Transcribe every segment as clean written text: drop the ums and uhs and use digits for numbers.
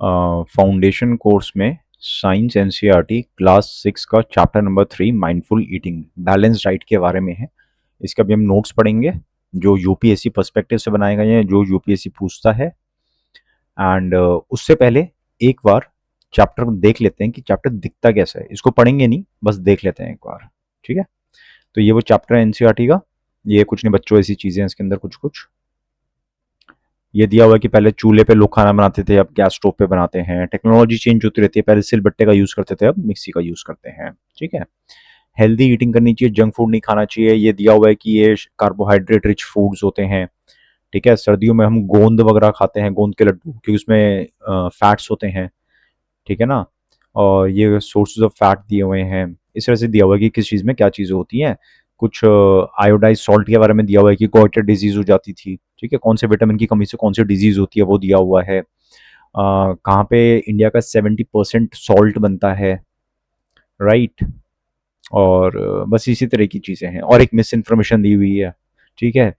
Foundation course में science NCERT class 6 का chapter number 3 mindful eating balance diet के बारे में है। इसके अभी हम नोट्स पढ़ेंगे जो यूपीएससी पर्सपेक्टिव से बनाए गए हैं, जो यूपीएससी पूछता है। एंड उससे पहले एक बार चैप्टर देख लेते हैं कि चैप्टर दिखता कैसा है। इसको पढ़ेंगे नहीं, बस देख लेते हैं एक बार। ठीक है, तो ये वो चैप्टर है एनसीईआरटी का। ये कुछ नहीं बच्चों, ऐसी चीज़ें हैं इसके अंदर कुछ कुछ। ये दिया हुआ है कि पहले चूल्हे पे लोग खाना बनाते थे, अब गैस स्टोव पे बनाते हैं। टेक्नोलॉजी चेंज होती रहती है, पहले सिलबट्टे का यूज़ करते थे, अब मिक्सी का यूज़ करते हैं। ठीक है, हेल्दी ईटिंग करनी चाहिए, जंक फूड नहीं खाना चाहिए। ये दिया हुआ है कि ये कार्बोहाइड्रेट रिच फूड्स होते हैं। ठीक है, सर्दियों में हम गोंद वगैरह खाते हैं, गोंद के लड्डू, क्योंकि उसमें फैट्स होते हैं। ठीक है ना, और ये सोर्सेज ऑफ फैट दिए हुए हैं। इस तरह से दिया हुआ है कि किस चीज़ में क्या चीज़ें होती हैं। कुछ आयोडाइज सॉल्ट के बारे में दिया हुआ है कि गोइटर डिजीज हो जाती थी। ठीक है, कौन से विटामिन की कमी से कौन सी डिजीज होती है वो दिया हुआ है। कहाँ पे इंडिया का 70% सॉल्ट बनता है, राइट। और बस इसी तरह की चीज़ें हैं, और एक मिस इन्फॉर्मेशन दी हुई है। ठीक है,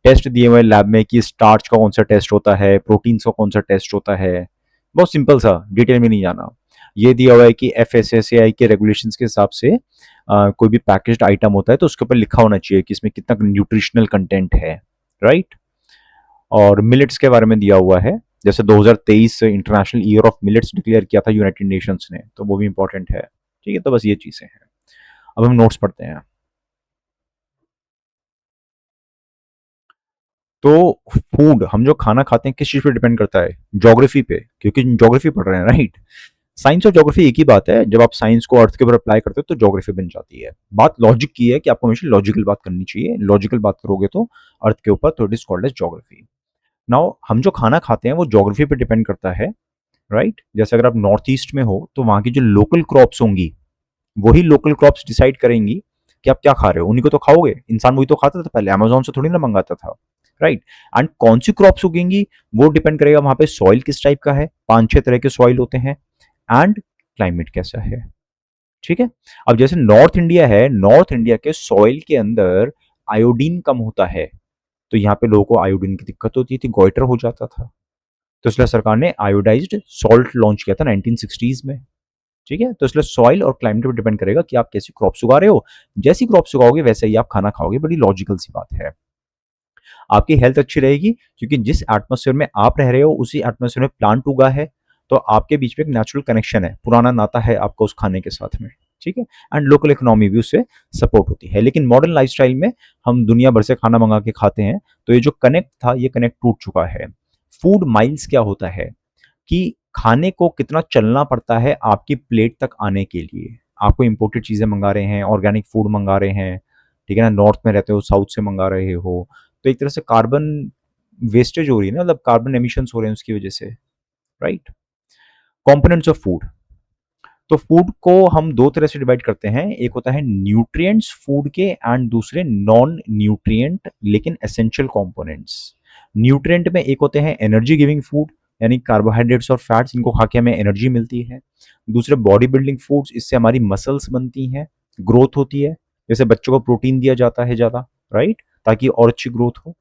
टेस्ट दिए हुए हैं लैब में कि स्टार्च का कौन सा टेस्ट होता है, प्रोटीन्स का कौन सा टेस्ट होता है। बहुत सिंपल सा, डिटेल में नहीं जाना। ये दिया हुआ है कि एफएसएसएआई के रेगुलेशंस के हिसाब से कोई भी पैकेज्ड आइटम होता है तो उसके ऊपर लिखा होना चाहिए कि इसमें कितना न्यूट्रिशनल कंटेंट है, राइट। और मिलेट्स के बारे में दिया हुआ है, जैसे 2023 international year of millets declare किया था यूनाइटेड नेशंस ने, तो वो भी इंपॉर्टेंट है। ठीक है, तो बस ये चीज़ें हैं। अब हम नोट्स पढ़ते हैं। तो फूड, हम जो खाना खाते हैं किस चीज़ पे डिपेंड करता है? ज्योग्राफी पे, क्योंकि ज्योग्राफी पढ़ रहे हैं, राइट। साइंस और ज्योग्राफी एक ही बात है। जब आप साइंस को अर्थ के ऊपर अप्लाई करते हो तो ज्योग्राफी बन जाती है। बात लॉजिक की है कि आपको हमेशा लॉजिकल बात करनी चाहिए। लॉजिकल बात करोगे तो अर्थ के ऊपर, तो it is called as geography. Now हम जो खाना खाते हैं वो ज्योग्राफी पे डिपेंड करता है, राइट। जैसे अगर आप नॉर्थ ईस्ट में हो तो वहां की जो लोकल क्रॉप्स होंगी, वही लोकल क्रॉप्स डिसाइड करेंगी कि आप क्या खा रहे हो। उन्हीं को तो खाओगे। इंसान वही तो खाता था पहले, अमेजोन से थोड़ी ना मंगाता था, राइट। एंड कौन सी क्रॉप्स उगेंगी वो डिपेंड करेगा वहां पे सॉइल किस टाइप का है। 5-6 तरह के सॉइल होते हैं, एंड क्लाइमेट कैसा है। ठीक है, अब जैसे नॉर्थ इंडिया है, नॉर्थ इंडिया के सॉइल के अंदर आयोडीन कम होता है, तो यहाँ पे लोगों को आयोडीन की दिक्कत होती थी, गोइटर हो जाता था। तो इसलिए सरकार ने आयोडाइज्ड सॉल्ट लॉन्च किया था 1960s में। ठीक है, तो इसलिए सॉइल और क्लाइमेट पर डिपेंड करेगा कि आप कैसी क्रॉप्स उगा रहे हो। जैसी क्रॉप्स उगाओगे वैसे ही आप खाना खाओगे, बड़ी लॉजिकल सी बात है। आपकी हेल्थ अच्छी रहेगी क्योंकि जिस एटमॉस्फेयर में आप रह रहे हो उसी एटमॉस्फेयर में प्लांट उगा है, तो आपके बीच में एक नेचुरल कनेक्शन है, पुराना नाता है आपका उस खाने के साथ में। ठीक है, एंड लोकल इकोनॉमी भी उससे सपोर्ट होती है। लेकिन मॉडर्न लाइफस्टाइल में हम दुनिया भर से खाना मंगा के खाते हैं, तो ये जो कनेक्ट था ये कनेक्ट टूट चुका है। फूड माइल्स क्या होता है कि खाने को कितना चलना पड़ता है आपकी प्लेट तक आने के लिए। आपको इंपोर्टेड चीज़ें मंगा रहे हैं, ऑर्गेनिक फूड मंगा रहे हैं, ठीक है ना, नॉर्थ में रहते हो, साउथ से मंगा रहे हो, तो एक तरह से कार्बन वेस्टेज हो रही है ना, मतलब कार्बन एमिशंस हो रहे हैं उसकी वजह से, राइट। कंपोनेंट्स ऑफ फूड, तो फूड को हम दो तरह से डिवाइड करते हैं। एक होता है न्यूट्रिएंट्स फूड के, एंड दूसरे नॉन न्यूट्रिएंट लेकिन एसेंशियल कंपोनेंट्स। न्यूट्रिएंट में एक होते हैं एनर्जी गिविंग फूड, यानी कार्बोहाइड्रेट्स और फैट्स, इनको खा के हमें एनर्जी मिलती है। दूसरे बॉडी बिल्डिंग फूड्स, इससे हमारी मसल्स बनती हैं, ग्रोथ होती है। जैसे बच्चों को प्रोटीन दिया जाता है ज़्यादा, राइट, ताकि और अच्छी ग्रोथ हो।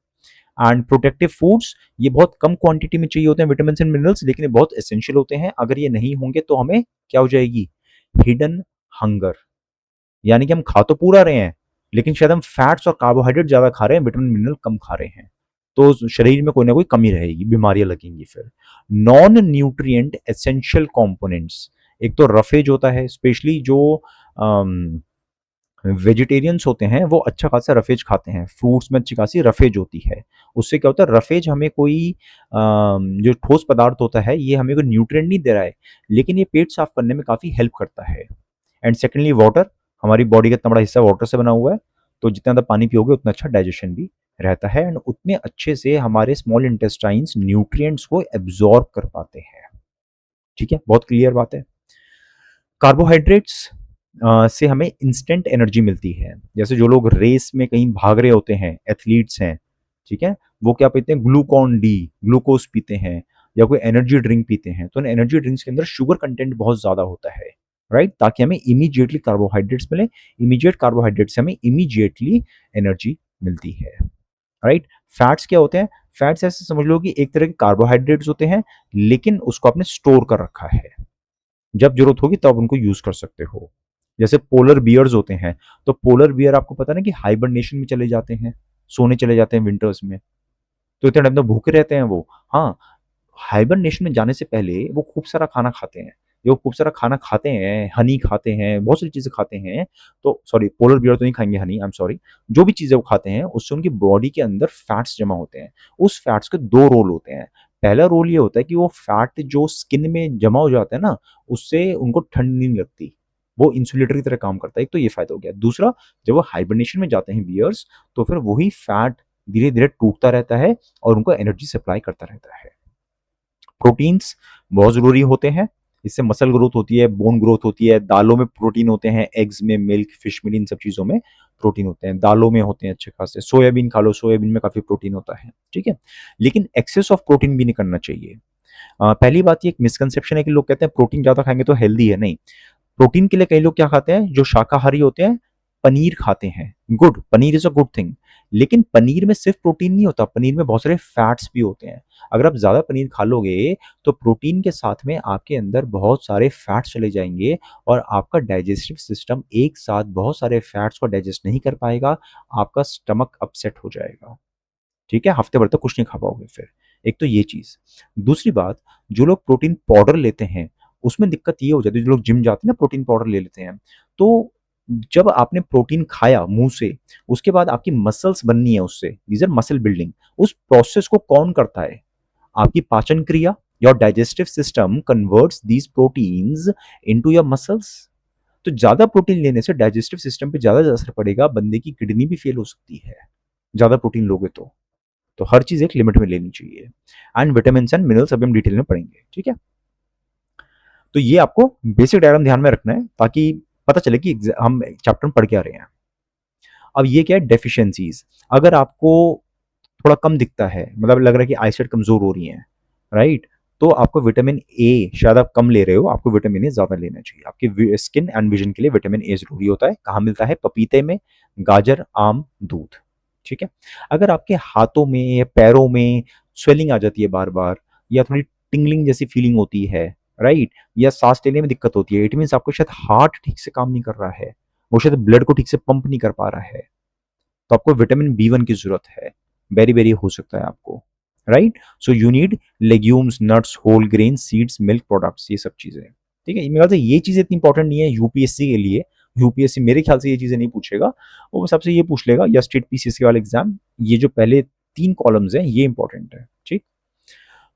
एंड प्रोटेक्टिव फूड्स, ये बहुत कम क्वांटिटी में चाहिए होते हैं विटामिन एंड मिनरल्स, लेकिन ये बहुत एसेंशियल होते हैं। अगर ये नहीं होंगे तो हमें क्या हो जाएगी? हिडन हंगर, यानी कि हम खा तो पूरा रहे हैं लेकिन शायद हम फैट्स और कार्बोहाइड्रेट ज्यादा खा रहे हैं, विटामिन मिनरल कम खा रहे हैं, तो शरीर में कोई ना कोई कमी रहेगी, बीमारियां लगेंगी फिर। नॉन न्यूट्रिएंट एसेंशियल कंपोनेंट्स, एक तो रफेज होता है, स्पेशली जो वेजिटेरियंस होते हैं वो अच्छा खासा रफेज खाते हैं। फ्रूट्स में अच्छी खासी रफेज होती है। उससे क्या होता है, रफेज हमें कोई जो ठोस पदार्थ होता है ये हमें कोई न्यूट्रिएंट नहीं दे रहा है, लेकिन ये पेट साफ करने में काफ़ी हेल्प करता है। एंड सेकेंडली वाटर, हमारी बॉडी का इतना बड़ा हिस्सा वाटर से बना हुआ है, तो जितना ज़्यादा पानी पियोगे उतना अच्छा डाइजेशन भी रहता है, एंड उतने अच्छे से हमारे स्मॉल इंटेस्टाइन्स न्यूट्रिएंट्स को एब्जॉर्ब कर पाते हैं। ठीक है, बहुत क्लियर बात है। कार्बोहाइड्रेट्स से हमें इंस्टेंट एनर्जी मिलती है। जैसे जो लोग रेस में कहीं भाग रहे होते हैं, एथलीट्स हैं, ठीक है, वो क्या पीते हैं? ग्लूकॉन डी, ग्लूकोज पीते हैं, या कोई एनर्जी ड्रिंक पीते हैं। तो इन एनर्जी ड्रिंक्स के अंदर शुगर कंटेंट बहुत ज़्यादा होता है, राइट, ताकि हमें इमीडिएटली कार्बोहाइड्रेट्स मिले। इमीडिएट कार्बोहाइड्रेट से हमें इमीडिएटली एनर्जी मिलती है, राइट। फैट्स क्या होते हैं? फैट्स ऐसे समझ लो कि एक तरह के कार्बोहाइड्रेट्स होते हैं, लेकिन उसको आपने स्टोर कर रखा है, जब जरूरत होगी तब उनको यूज कर सकते हो। जैसे पोलर बियर्स होते हैं, तो पोलर बियर आपको पता है ना कि हाइबरनेशन में चले जाते हैं, सोने चले जाते हैं विंटर्स में, तो इतने टाइम तक भूखे रहते हैं वो। हाँ, हाइबरनेशन में जाने से पहले वो खूब सारा खाना खाते हैं। जो खूब सारा खाना खाते हैं, हनी खाते हैं, बहुत सारी चीज़ें खाते हैं, तो सॉरी पोलर बियर तो नहीं खाएँगे हनी, आई एम सॉरी। जो भी चीज़ें वो खाते हैं, उससे उनकी बॉडी के अंदर फैट्स जमा होते हैं। उस फैट्स के 2 रोल होते हैं। पहला रोल ये होता है कि वो फैट जो स्किन में जमा हो जाता है ना, उससे उनको ठंड नहीं लगती। वो इंसुलेटर की तरह काम करता है, एक तो ये फ़ायदा हो गया। दूसरा, जब वो हाइबरनेशन में जाते हैं बियर्स, तो फिर वही फैट धीरे-धीरे टूटता रहता है और उनको एनर्जी सप्लाई करता रहता है। प्रोटीन्स बहुत ज़रूरी होते हैं, इससे मसल ग्रोथ होती है, बोन ग्रोथ होती है, दालों में प्रोटीन होते हैं, एग्स में, मिल्क, फिश में, इन सब चीज़ों में प्रोटीन होते हैं, दालों में होते हैं अच्छे खासे, सोयाबीन खा लो, सोयाबीन में काफ़ी प्रोटीन होता है, ठीक है? लेकिन एक्सेस ऑफ प्रोटीन भी नहीं करना चाहिए। पहली बात ये एक मिसकंसेप्शन है कि लोग कहते हैं प्रोटीन ज़्यादा खाएँगे तो हेल्दी है, नहीं। प्रोटीन के लिए कई लोग क्या खाते हैं, जो शाकाहारी होते हैं, पनीर खाते हैं। Good, paneer is a good thing. लेकिन पनीर में सिर्फ़ प्रोटीन नहीं होता, पनीर में बहुत सारे फैट्स भी होते हैं। अगर आप ज़्यादा पनीर खा लोगे, तो प्रोटीन के साथ में आपके अंदर बहुत सारे फैट्स चले जाएँगे और आपका डाइजेस्टिव सिस्टम एक साथ बहुत सारे फैट्स को डाइजेस्ट नहीं कर पाएगा, आपका स्टमक अपसेट हो जाएगा। ठीक है? हफ्ते भर तक कुछ नहीं खा पाओगे फिर। एक तो ये चीज़। दूसरी बात, जो लोग प्रोटीन पाउडर लेते हैं, उसमें दिक्कत ये हो जाती है, जो लोग जिम जाते हैं ना प्रोटीन पाउडर ले लेते हैं, तो जब आपने प्रोटीन खाया मुँह से, उसके बाद आपकी मसल्स बननी है उससे, दीज़ आर मसल बिल्डिंग। उस प्रोसेस को कौन करता है? आपकी पाचन क्रिया, your digestive system converts these proteins into your muscles. तो ज़्यादा प्रोटीन लेने से डाइजेस्टिव सिस्टम पे ज़्यादा असर पड़ेगा, बंदे की किडनी भी फेल हो सकती है, ज़्यादा प्रोटीन लोगे तो। तो हर चीज़ एक लिमिट में लेनी चाहिए। एंड विटामिन्स एंड मिनरल्स अभी हम डिटेल में पढ़ेंगे, ठीक है? तो ये आपको बेसिक डायग्राम ध्यान में रखना है, ताकि पता चले कि हम चैप्टर में पढ़ क्या रहे हैं। अब ये क्या है, डेफिशिएंसीज। अगर आपको थोड़ा कम दिखता है, मतलब लग रहा है कि आईसाइट कमजोर हो रही है, राइट, तो आपको विटामिन ए शायद आप कम ले रहे हो, आपको विटामिन ए ज्यादा लेना चाहिए। आपकी स्किन एंड विजन के लिए विटामिन ए जरूरी होता है। कहाँ मिलता है? पपीते में, गाजर, आम, दूध, ठीक है? अगर आपके हाथों में या पैरों में स्वेलिंग आ जाती है बार बार, या थोड़ी टिंगलिंग जैसी फीलिंग होती है, राइट, या सांस लेने में दिक्कत होती है, इट मीन्स आपको शायद हार्ट ठीक से काम नहीं कर रहा है, वो शायद ब्लड को ठीक से पंप नहीं कर पा रहा है, तो आपको विटामिन बी 1 की जरूरत है। बेरी बेरी हो सकता है आपको, right. So you need legumes, nuts, whole grain, seeds, milk products, ये सब चीजें, ठीक है? मेरे ख्याल से ये चीजें इतनी इंपॉर्टेंट नहीं है यूपीएससी के लिए। यूपीएससी मेरे ख्याल से ये चीजें नहीं पूछेगा, वो बस आपसे ये पूछ लेगा, या स्टेट पीसीएससी वाला एग्जाम, ये जो पहले 3 कॉलम्स हैं ये इंपॉर्टेंट है, ठीक।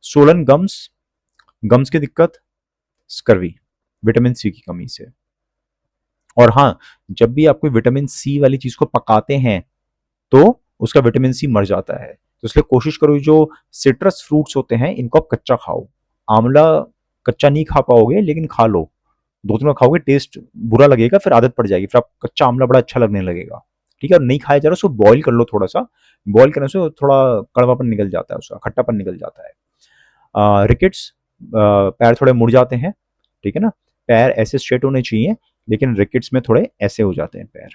सोलन गम्स, गम्स की दिक्कत, स्कर्वी, विटामिन सी की कमी से। और हाँ, जब भी आप कोई विटामिन सी वाली चीज को पकाते हैं, तो उसका विटामिन सी मर जाता है। तो इसलिए कोशिश करो, जो सिट्रस फ्रूट्स होते हैं इनको आप कच्चा खाओ। आंवला कच्चा नहीं खा पाओगे, लेकिन खा लो, 2 दिन बाद खाओगे टेस्ट बुरा लगेगा, फिर आदत पड़ जाएगी, फिर आप कच्चा आंवला बड़ा अच्छा लगने लगेगा, ठीक है? और नहीं खाया जा रहा उसको बॉईल कर लो थोड़ा सा, बॉईल करने से थोड़ा कड़वापन निकल जाता है, उसका खट्टापन निकल जाता है। रिकेट्स, पैर थोड़े मुड़ जाते हैं, ठीक है ना? पैर ऐसे स्ट्रेट होने चाहिए, लेकिन रिकेट्स में थोड़े ऐसे हो जाते हैं पैर,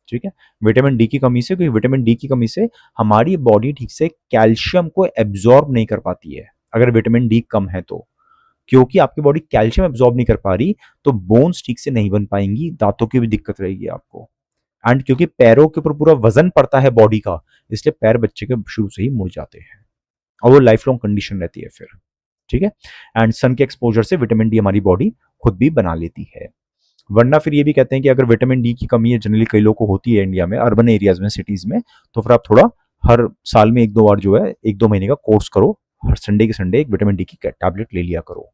ठीक है? विटामिन डी की कमी से, क्योंकि विटामिन डी की कमी से हमारी बॉडी ठीक से कैल्शियम को एब्जॉर्ब नहीं कर पाती है, अगर विटामिन डी कम है तो। क्योंकि आपकी बॉडी कैल्शियम एब्जॉर्ब नहीं कर पा रही, तो बोन्स ठीक से नहीं बन पाएंगी, दांतों की भी दिक्कत रहेगी आपको। एंड क्योंकि पैरों के ऊपर पूरा वजन पड़ता है बॉडी का, इसलिए पैर बच्चे के शुरू से ही मुड़ जाते हैं, और वो लाइफ लॉन्ग कंडीशन रहती है फिर, ठीक है? एंड सन के एक्सपोजर से विटामिन डी हमारी बॉडी खुद भी बना लेती है। वरना फिर ये भी कहते हैं कि अगर विटामिन डी की कमी है, जनरली कई लोगों को होती है इंडिया में, अर्बन एरियाज में, सिटीज में, तो फिर आप थोड़ा हर साल में 1-2 बार जो है, 1-2 महीने का कोर्स करो, हर संडे के संडे एक विटामिन डी की टैबलेट ले लिया करो।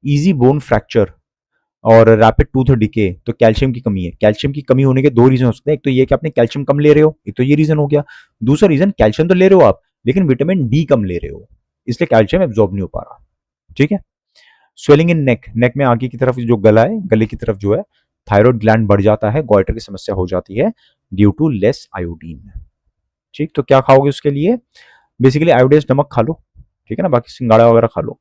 इजी बोन फ्रैक्चर और रैपिड टूथ डिके, तो कैल्शियम की कमी है। कैल्शियम की कमी होने के 2 रीजन हो सकते हैं, एक तो ये कि आपने कैल्शियम कम ले रहे हो, एक तो ये रीजन हो गया। दूसरा रीजन, कैल्शियम तो ले रहे हो आप, लेकिन विटामिन डी कम ले रहे हो, इसलिए कैल्शियम एब्जॉर्ब नहीं हो पा रहा, ठीक है? स्वेलिंग इन नेक, नेक में आगे की तरफ जो गला है, गले की तरफ जो है, थायराइड ग्लैंड बढ़ जाता है, गोइटर की समस्या हो जाती है ड्यू टू लेस आयोडीन, ठीक। तो क्या खाओगे उसके लिए? बेसिकली आयोडाइज नमक खा लो, ठीक है ना, बाकी सिंगाड़ा वगैरह खा लो।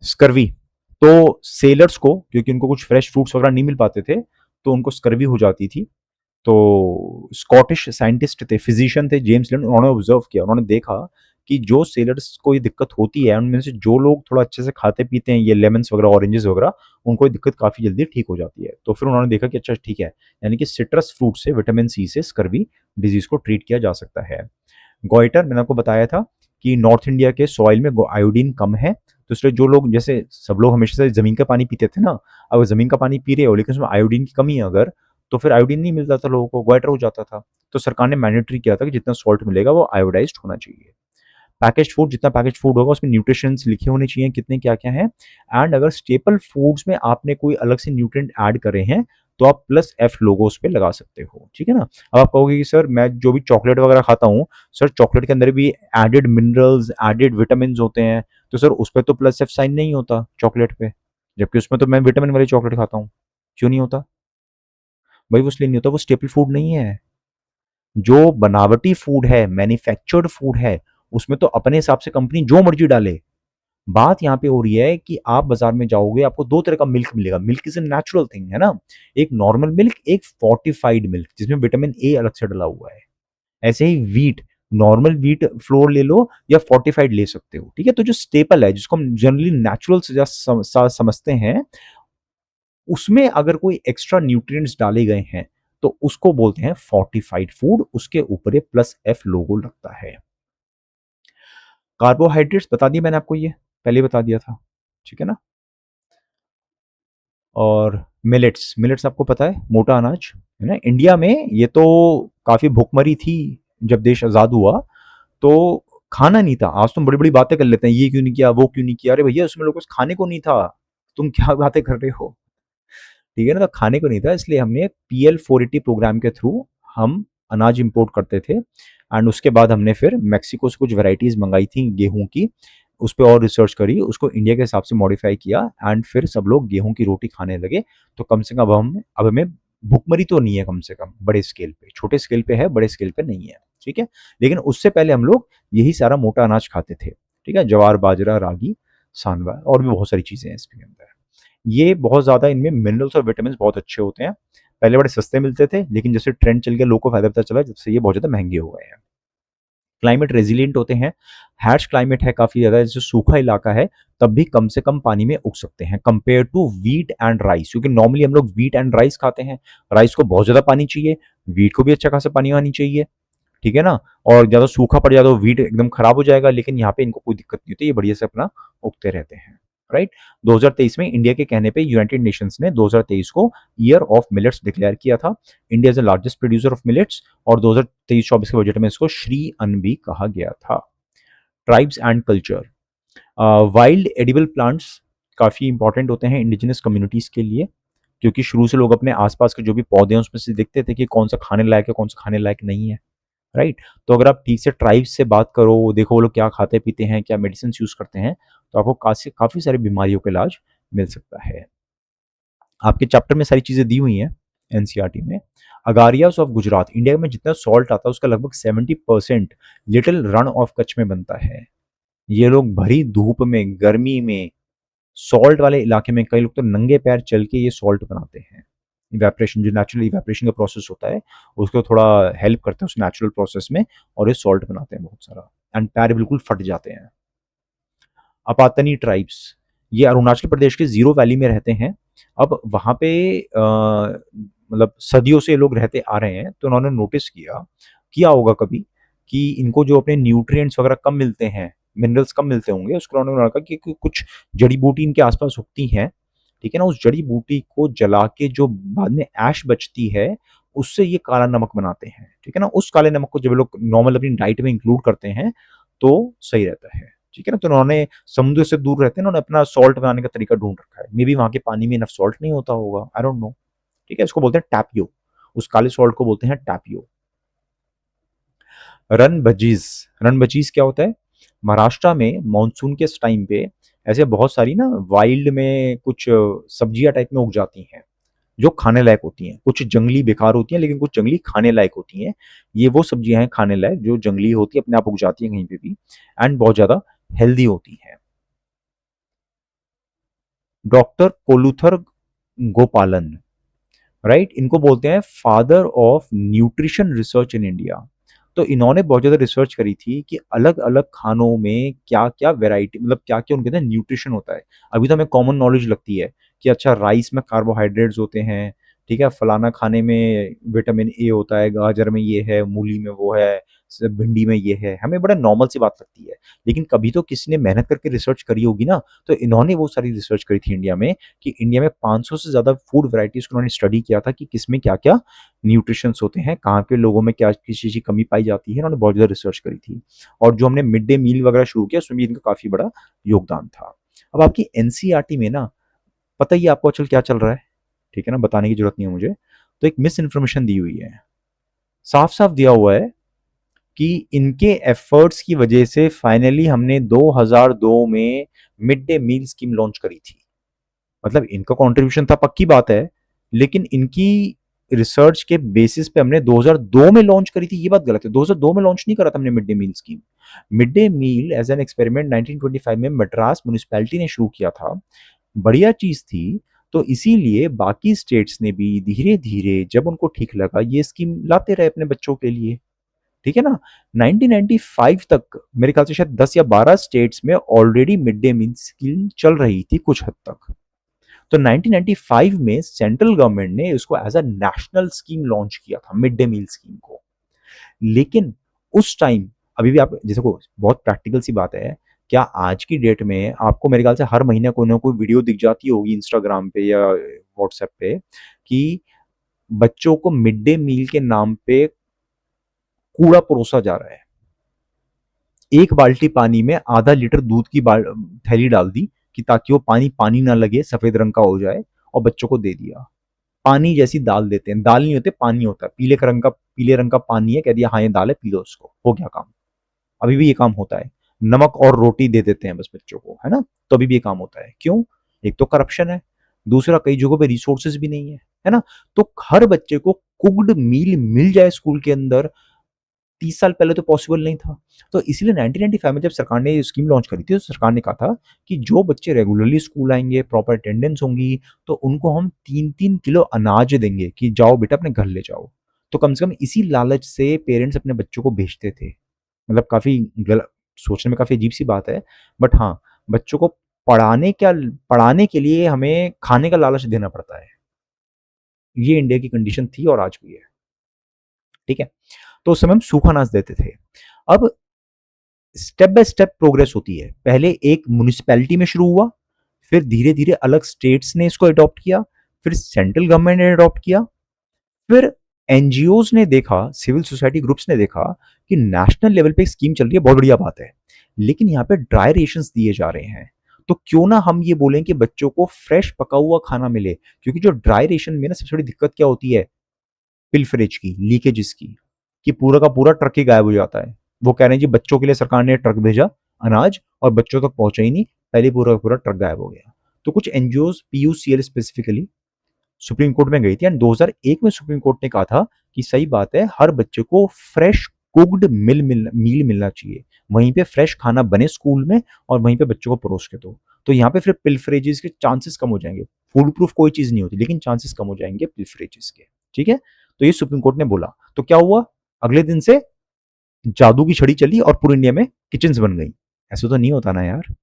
स्कर्वी, तो सेलर्स को, क्योंकि उनको कुछ फ्रेश फ्रूट्स वगैरह नहीं मिल पाते थे, तो उनको स्कर्वी हो जाती थी, तो स्कॉटिश साइंटिस्ट थे, फिजिशियन थे, जेम्स लिंड, उन्होंने ऑब्जर्व किया, उन्होंने देखा कि जो सेलर्स को ये दिक्कत होती है उनमें से जो लोग थोड़ा अच्छे से खाते पीते हैं ये लेमन्स वगैरह, ऑरेंजेस वगैरह, उनको ये दिक्कत काफ़ी जल्दी ठीक हो जाती है। तो फिर उन्होंने देखा कि अच्छा ठीक है, यानी कि सिट्रस फ्रूट से विटामिन सी से स्कर्वी डिजीज़ को ट्रीट किया जा सकता है। गॉइटर मैंने आपको बताया था कि नॉर्थ इंडिया के सॉइल में आयोडीन कम है, तो इसलिए जो लोग, जैसे सब लोग हमेशा से ज़मीन का पानी पीते थे ना, अगर ज़मीन का पानी पी रहे हो लेकिन उसमें आयोडीन की कमी है अगर, तो फिर आयोडीन नहीं मिलता था लोगों को, गॉइटर हो जाता था। तो सरकार ने मैंडेटरी किया था कि जितना सॉल्ट मिलेगा वो आयोडाइज्ड होना चाहिए। पैकेज्ड फूड, जितना पैकेज्ड फूड होगा उसमें न्यूट्रिशंस लिखे होने चाहिए कितने क्या-क्या हैं, एंड अगर स्टेपल फूड्स में आपने कोई अलग से न्यूट्रिएंट ऐड करे हैं, तो आप प्लस एफ लोगो उस पे लगा सकते हो, ठीक है ना? अब आप कहोगे कि सर मैं जो भी चॉकलेट वगैरह खाता हूँ, सर चॉकलेट के अंदर भी एडेड मिनरल्स, एडेड विटामिन्स होते हैं, तो सर उस पे तो प्लस एफ साइन नहीं होता चॉकलेट पे, जबकि उसमें तो मैं विटामिन वाली चॉकलेट खाता हूँ, क्यों नहीं होता? भाई वो इसलिए नहीं होता, वो स्टेपल फूड नहीं है। जो बनावटी फूड है, मैन्युफैक्चर्ड फूड है, उसमें तो अपने हिसाब से कंपनी जो मर्जी डाले। बात यहाँ पे हो रही है कि आप बाजार में जाओगे, आपको दो तरह का मिल्क मिलेगा। Milk is a natural thing, है ना? एक नॉर्मल मिल्क, एक फोर्टिफाइड मिल्क जिसमें विटामिन ए अलग से डला हुआ है। ऐसे ही व्हीट, नॉर्मल व्हीट फ्लोर ले लो या फोर्टिफाइड ले सकते हो, ठीक है? तो जो स्टेपल है जिसको हम जनरली नेचुरल समझते हैं, उसमें अगर कोई एक्स्ट्रा न्यूट्रिएंट्स डाले गए हैं तो उसको बोलते हैं फोर्टिफाइड फूड, उसके ऊपर प्लस एफ लोगो लगता है। कार्बोहाइड्रेट्स बता दिया मैंने आपको, ये पहले ही बता दिया था, ठीक है ना? और मिलेट्स, मिलेट्स आपको पता है, मोटा अनाज, है ना? इंडिया में ये तो काफी भुखमरी थी जब देश आजाद हुआ, तो खाना नहीं था। आज तुम बड़ी बड़ी बातें कर लेते हैं, ये क्यों नहीं किया, वो क्यों नहीं किया, अरे भैया उसमें लोगों को खाने को नहीं था, तुम क्या बातें कर रहे हो? ठीक है ना? तो खाने को नहीं था, इसलिए हमने पीएल 480 प्रोग्राम के थ्रू हम अनाज इंपोर्ट करते थे, एंड उसके बाद हमने फिर मेक्सिको से कुछ वैरायटीज मंगाई थी गेहूं की, उस पर और रिसर्च करी, उसको इंडिया के हिसाब से मॉडिफाई किया, एंड फिर सब लोग गेहूं की रोटी खाने लगे। तो कम से कम अब हमें भुखमरी तो नहीं है, कम से कम बड़े स्केल पे, छोटे स्केल पे है, बड़े स्केल पे नहीं है, ठीक है? लेकिन उससे पहले हम लोग यही सारा मोटा अनाज खाते थे, ठीक है? ज्वार, बाजरा, रागी, सांवा, और भी बहुत सारी चीजें हैं इसके अंदर। ये बहुत ज़्यादा, इनमें मिनरल्स और विटामिन बहुत अच्छे होते हैं। पहले बड़े सस्ते मिलते थे, लेकिन जैसे ट्रेंड चल गया, लोगों को फायदा पता चला, जब से ये बहुत ज़्यादा महंगे हो गए हैं। क्लाइमेट रेजिलिएंट होते हैं, हैश क्लाइमेट है काफ़ी ज़्यादा, जैसे सूखा इलाका है तब भी कम से कम पानी में उग सकते हैं compare to wheat and rice, क्योंकि नॉर्मली हम लोग व्हीट एंड राइस खाते हैं, राइस को बहुत ज़्यादा पानी चाहिए, व्हीट को भी अच्छा खासा पानी आनी चाहिए, ठीक है ना? और ज़्यादा सूखा पड़ जाए तो व्हीट एकदम खराब हो जाएगा, लेकिन यहाँ पे इनको कोई दिक्कत नहीं होती, ये बढ़िया से अपना उगते रहते हैं, राइट? 2023 में इंडिया के कहने पे यूनाइटेड नेशंस ने 2023 को ईयर ऑफ मिलेट्स डिक्लेयर किया था। India is the largest producer of millets, और 2023-24 के बजट में इसको श्री अन्न भी कहा गया था। Tribes and culture, wild edible plants काफ़ी इंपॉर्टेंट होते हैं इंडिजिनस कम्युनिटीज़ के लिए, क्योंकि शुरू से लोग अपने आसपास के जो भी पौधे हैं उसमें से देखते थे कि कौन सा खाने लायक है, कौन सा खाने लायक नहीं है, राइट? तो अगर आप ठीक से ट्राइब्स से बात करो, देखो वो लोग क्या खाते पीते हैं, क्या मेडिसिन यूज करते हैं, तो आपको काफी सारी बीमारियों का इलाज मिल सकता है। आपके चैप्टर में सारी चीजें दी हुई हैं एनसीईआरटी में। अगारियास ऑफ गुजरात, इंडिया में जितना सॉल्ट आता है उसका लगभग 70% लिटिल रन ऑफ कच्छ में बनता है। ये लोग भरी धूप में, गर्मी में, सॉल्ट वाले इलाके में, कई लोग तो नंगे पैर चल के ये सॉल्ट बनाते हैं। इवेपरेशन, जो नेचुरल इवेपरेशन का प्रोसेस होता है, उसको थोड़ा हेल्प करते हैं उस नेचुरल प्रोसेस में, और ये सॉल्ट बनाते हैं बहुत सारा, एंड पैर बिल्कुल फट जाते हैं। अपातनी ट्राइब्स, ये अरुणाचल प्रदेश के जीरो वैली में रहते हैं। अब वहाँ पे मतलब सदियों से लोग रहते आ रहे हैं, तो उन्होंने नोटिस किया किया होगा कभी कि इनको जो अपने न्यूट्रिएंट्स वगैरह कम मिलते हैं, मिनरल्स कम मिलते होंगे, उसको उन्होंने कहा कि कुछ जड़ी बूटी इनके आसपास उगती हैं, ठीक है ना? उस जड़ी बूटी को जला के जो बाद में ऐश बचती है, उससे ये काला नमक बनाते हैं, ठीक है ना? उस काले नमक को जब लोग नॉर्मल अपनी डाइट में इंक्लूड करते हैं तो सही रहता है, ठीक है ना? तो उन्होंने समुद्र से दूर रहते हैं, उन्होंने अपना सॉल्ट बनाने का तरीका ढूंढ रखा है। मे बी वहां के पानी में इनफ सॉल्ट नहीं होता होगा, आई डोंट नो, ठीक है? इसको बोलते हैं टैपियो, उस काले सॉल्ट को बोलते हैं टैपियो। रन भजीज, रन भजीज क्या होता है? महाराष्ट्र में मानसून के टाइम पे ऐसे बहुत सारी ना वाइल्ड में कुछ सब्जियां टाइप में उग जाती हैं जो खाने लायक होती हैं, कुछ जंगली बेकार होती हैं लेकिन कुछ जंगली खाने लायक होती हैं। ये वो सब्जियां हैं खाने लायक जो जंगली होती है, अपने आप उग जाती हैं कहीं पे भी, एंड बहुत ज्यादा हेल्दी होती हैं। डॉक्टर कोलूथर गोपालन, राइट। इनको बोलते हैं father of nutrition research in India. तो इन्होंने बहुत ज़्यादा रिसर्च करी थी कि अलग अलग खानों में क्या क्या वेराइटी, मतलब क्या क्या उनके अंदर न्यूट्रिशन होता है। अभी तो हमें कॉमन नॉलेज लगती है कि अच्छा राइस में कार्बोहाइड्रेट्स होते हैं, ठीक है, फलाना खाने में विटामिन ए होता है, गाजर में ये है, मूली में वो है, भिंडी में ये है, हमें बड़ा नॉर्मल सी बात लगती है। लेकिन कभी तो किसी ने मेहनत करके रिसर्च करी होगी ना। तो इन्होंने वो सारी रिसर्च करी थी इंडिया में कि इंडिया में 500 से ज़्यादा फूड वैराइटीज़ को उन्होंने स्टडी किया था कि किसमें क्या-क्या न्यूट्रिशंस होते हैं, कहाँ पे लोगों में क्या किस चीज़ की कमी पाई जाती है, इन्होंने बहुत ज़्यादा रिसर्च करी थी। और जो हमने मिड डे मील वगैरह शुरू किया, उसमें भी इनका काफ़ी बड़ा योगदान था। अब आपकी एनसीईआरटी में ना, पता ही है आपको आजकल क्या चल रहा है, ठीक है ना, बताने की ज़रूरत नहीं है मुझे। तो एक मिस इन्फॉर्मेशन दी हुई है, साफ-साफ दिया हुआ है कि इनके एफर्ट्स की वजह से फाइनली हमने 2002 में mid day meal scheme launch करी थी। मतलब इनका कंट्रीब्यूशन था, पक्की बात है, लेकिन इनकी रिसर्च के बेसिस पे हमने 2002 में लॉन्च करी थी, ये बात गलत है। 2002 में लॉन्च नहीं करा था हमने mid day meal scheme. Mid day meal as an experiment 1925 में मद्रास म्युनिसिपैलिटी ने शुरू किया था, बढ़िया चीज थी। तो इसीलिए बाकी स्टेट्स ने भी धीरे धीरे जब उनको ठीक लगा ये स्कीम लाते रहे अपने बच्चों के लिए, ठीक है ना। 1995 तक मेरे ख्याल से शायद 10 या 12 स्टेट्स में already mid day meal scheme चल रही थी कुछ हद तक। तो 1995 में सेंट्रल गवर्नमेंट ने इसको as a national scheme launch किया था, मिड डे मील स्कीम को। लेकिन उस टाइम, अभी भी आप जैसे को बहुत प्रैक्टिकल सी बात है, क्या आज की डेट में आपको मेरे ख्याल से हर महीने कोई ना कोई वीडियो दिख जाती होगी इंस्टाग्राम पे या व्हाट्सएप पे कि बच्चों को मिड डे मील के नाम पे कूड़ा परोसा जा रहा है। एक बाल्टी पानी में आधा लीटर दूध की थैली डाल दी कि ताकि वो पानी पानी ना लगे, सफेद रंग का हो जाए, और बच्चों को दे दिया। पानी जैसी दाल देते हैं, दाल नहीं होते, पानी होता है, पीले रंग का पानी है, कह दिया हाँ ये दाल है, पी लो उसको, हो गया काम। अभी भी ये काम होता है। नमक और रोटी दे देते हैं बस बच्चों को, है ना। तो अभी भी ये काम होता है, क्यों? एक तो करप्शन है, दूसरा कई जगहों पे रिसोर्सेज भी नहीं है ना। तो हर बच्चे को कुक्ड मील मिल जाए स्कूल के अंदर, 30 साल पहले तो पॉसिबल नहीं था। तो इसीलिए 1995 में जब सरकार ने ये स्कीम लॉन्च करी थी, तो सरकार ने कहा था कि जो बच्चे रेगुलरली स्कूल आएंगे, प्रॉपर अटेंडेंस होंगी, तो उनको हम 3-3 किलो अनाज देंगे कि जाओ बेटा अपने घर ले जाओ। तो कम से कम इसी लालच से पेरेंट्स अपने बच्चों को भेजते थे। मतलब काफ़ी गलत, सोचने में काफ़ी अजीब-सी बात है, बट हाँ, बच्चों को पढ़ाने के लिए हमें खाने का लालच देना पड़ता है। ये इंडिया की कंडीशन थी और आज भी है, ठीक है? तो उस समय हम सूखा अनाज देते थे। अब स्टेप बाय स्टेप प्रोग्रेस होती है। पहले एक म्युनिसिपैलिटी में शुरू हुआ, फिर धीरे-धीरे अलग स्टेट्स ने इसको अडॉप्ट किया, फिर सेंट्रल गवर्नमेंट ने अडॉप्ट किया, फिर एनजीओज़ ने देखा, सिविल सोसाइटी ग्रुप्स ने देखा कि नेशनल लेवल पे एक स्कीम चल रही है, बहुत बढ़िया बात है। लेकिन यहाँ पे ड्राई रेशंस दिए जा रहे हैं। तो क्यों ना हम ये बोलें कि बच्चों को फ्रेश पका हुआ खाना मिले, क्योंकि जो ड्राई रेशन में ना सबसे बड़ी दिक्कत क्या होती है? पिल्फरेज की, लीकेजेस की, कि पूरा का पूरा ट्रक ही गायब हो जाता है। वो कह रहे हैं जी बच्चों के लिए सरकार ने ट्रक भेजा अनाज, और बच्चों तक पहुंचा ही नहीं, पहले पूरा का पूरा ट्रक गायब हो गया। तो कुछ NGO, PUCL specifically, supreme court में गई थी एंड 2001 में सुप्रीम कोर्ट ने कहा था कि सही बात है, हर बच्चे को फ्रेश कुक्ड मील मिलना चाहिए, वहीं पे फ्रेश खाना बने स्कूल में, और वहीं पे बच्चों को परोस के दो। तो यहाँ पे फिर पिल्फरेजेस के चांसेस कम हो जाएंगे। फूड प्रूफ कोई चीज नहीं होती, लेकिन चांसेस कम हो जाएंगे पिल्फरेजेस के, ठीक है। तो ये सुप्रीम कोर्ट ने बोला, तो क्या हुआ, अगले दिन से जादू की छड़ी चली और पूरे इंडिया में किचन्स बन गई। ऐसा तो नहीं होता ना यार।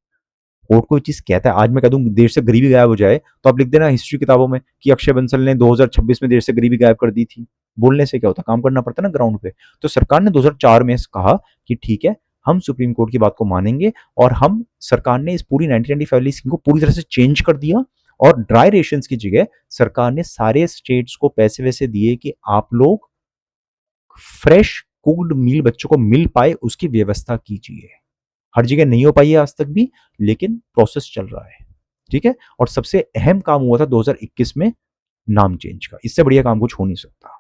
कोर्ट कोई चीज कहता है, आज मैं कह दूं देश से गरीबी गायब हो जाए, तो आप लिख देना हिस्ट्री किताबों में कि अक्षय बंसल ने 2026 में देश से गरीबी गायब कर दी थी। बोलने से क्या होता, काम करना पड़ता ना ग्राउंड पे। तो सरकार ने 2004 में कहा कि ठीक है, हम सुप्रीम कोर्ट की बात को मानेंगे, और हम सरकार ने इस पूरी 1995 वाली स्कीम को पूरी तरह से चेंज कर दिया, और ड्राई रेशन की जगह सरकार ने सारे स्टेट्स को पैसे वैसे दिए कि आप लोग फ्रेश कुक्ड मील बच्चों को मिल पाए उसकी व्यवस्था कीजिए। हर जगह नहीं हो पाई है आज तक भी, लेकिन प्रोसेस चल रहा है, ठीक है। और सबसे अहम काम हुआ था 2021 में, नाम चेंज का। इससे बढ़िया काम कुछ हो नहीं सकता।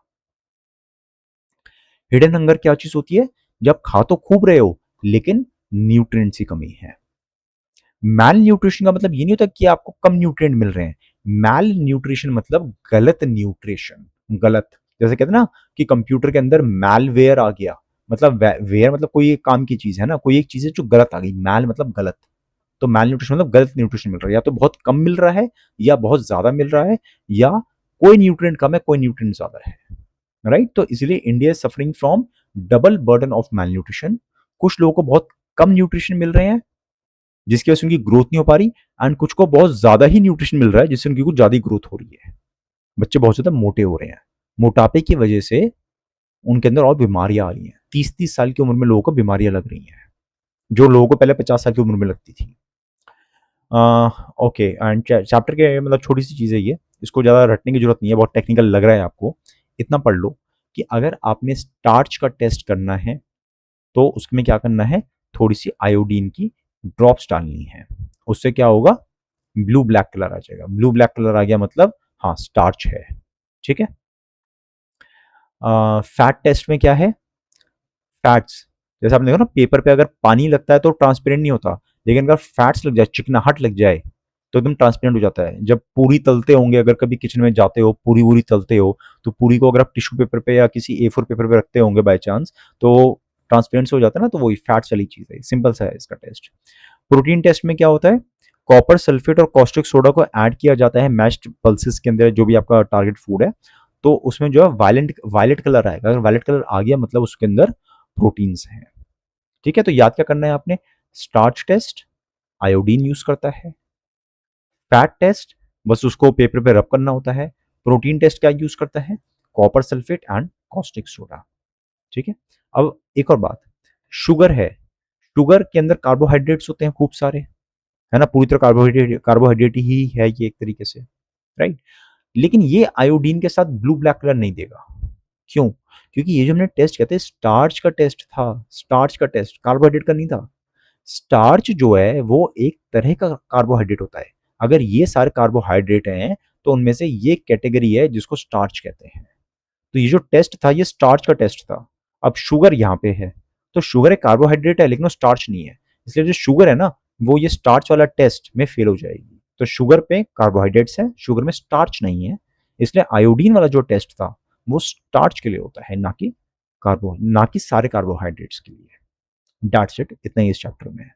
हिडन हंगर क्या चीज होती है? जब खा तो खूब रहे हो, लेकिन न्यूट्रिएंट्स की कमी है। मैल न्यूट्रिशन का मतलब ये नहीं होता कि आपको कम न्यूट्रिएंट मिल रहे हैं। मैल न्यूट्रिशन मतलब गलत न्यूट्रिशन, गलत। जैसे कहते हैं ना कि कंप्यूटर के अंदर मैलवेयर आ गया, मतलब वेयर मतलब कोई एक काम की चीज है ना, कोई एक चीज है जो गलत आ गई, मैल मतलब गलत। तो मैल न्यूट्रिशन मतलब गलत न्यूट्रिशन मिल रहा है, या तो बहुत कम मिल रहा है, या बहुत ज्यादा मिल रहा है, या कोई न्यूट्रिएंट कम है, कोई न्यूट्रिएंट ज्यादा है, राइट। तो इसलिए India is suffering from double burden of malnutrition. कुछ लोगों को बहुत कम न्यूट्रिशन मिल रहे हैं जिसकी वजह से उनकी ग्रोथ नहीं हो पा रही, एंड कुछ को बहुत ज्यादा ही न्यूट्रिशन मिल रहा है जिससे उनकी कुछ ज्यादा ग्रोथ हो रही है। बच्चे बहुत ज्यादा मोटे हो रहे हैं, मोटापे की वजह से उनके अंदर और बीमारियां आ रही हैं। 30-30 साल की उम्र में लोगों को बीमारियां लग रही हैं जो लोगों को पहले 50 साल की उम्र में लगती थी। ओके, एंड चैप्टर के मतलब छोटी सी चीज़ है ये, इसको ज़्यादा रटने की जरूरत नहीं है, बहुत टेक्निकल लग रहा है आपको। इतना पढ़ लो कि अगर आपने स्टार्च का टेस्ट करना है तो उसमें क्या करना है, थोड़ी सी आयोडीन की ड्रॉप्स डालनी है। उससे क्या होगा, ब्लू ब्लैक कलर आ जाएगा। ब्लू ब्लैक कलर आ गया मतलब हाँ स्टार्च है, ठीक है। फैट टेस्ट में क्या है, फैट्स, जैसे आपने देखा ना पेपर पे अगर पानी लगता है तो ट्रांसपेरेंट नहीं होता, लेकिन अगर फैट्स लग जाए, चिकनाहट लग जाए तो एकदम ट्रांसपेरेंट हो जाता है। जब पूरी तलते होंगे, अगर कभी किचन में जाते हो पूरी वूरी तलते हो, तो पूरी को अगर आप टिश्यू पेपर पे या किसी A4 पेपर पे रखते होंगे बाय चांस, तो ट्रांसपेरेंट से हो जाता है ना, तो वही फैट्स वाली चीज़ है। सिंपल सा है इसका टेस्ट। प्रोटीन टेस्ट में क्या होता है, कॉपर सल्फेट और कॉस्टिक सोडा को ऐड किया जाता है मैश्ड पल्सेस के अंदर, जो भी आपका टारगेट फूड है। तो उसमें जो है वायलेंट वायलेट कलर आएगा, अगर वायलेट कलर आ गया मतलब उसके अंदर प्रोटीन्स हैं, ठीक है। तो याद क्या करना है आपने, स्टार्च टेस्ट आयोडीन यूज करता है, फैट टेस्ट बस उसको पेपर पे रब करना होता है, प्रोटीन टेस्ट क्या यूज करता है, copper sulphate and caustic soda, ठीक है। अब एक और बात, शुगर है, शुगर के अंदर कार्बोहाइड्रेट्स होते हैं खूब सारे, है ना, पूरी तरह कार्बोहाइड्रेट कार्बोहाइड्रेट ही है ये एक तरीके से, राइट। लेकिन ये आयोडीन के साथ ब्लू ब्लैक कलर नहीं देगा, क्यों, क्योंकि ये जो हमने टेस्ट किया था स्टार्च का टेस्ट था, स्टार्च का टेस्ट कार्बोहाइड्रेट का नहीं था। स्टार्च जो है वो एक तरह का कार्बोहाइड्रेट होता है, अगर ये सारे कार्बोहाइड्रेट हैं तो उनमें से ये कैटेगरी है जिसको स्टार्च कहते हैं। तो ये जो टेस्ट था ये स्टार्च का टेस्ट था। अब शुगर यहाँ पे है, तो शुगर एक कार्बोहाइड्रेट है लेकिन वो स्टार्च नहीं है, इसलिए जो शुगर है ना वो ये स्टार्च वाला टेस्ट में फेल हो जाएगी। तो शुगर पे कार्बोहाइड्रेट्स है, शुगर में स्टार्च नहीं है, इसलिए आयोडीन वाला जो टेस्ट था वो स्टार्च के लिए होता है, ना कि सारे कार्बोहाइड्रेट्स के लिए। दैट्स इट, इतना ही इस चैप्टर में है।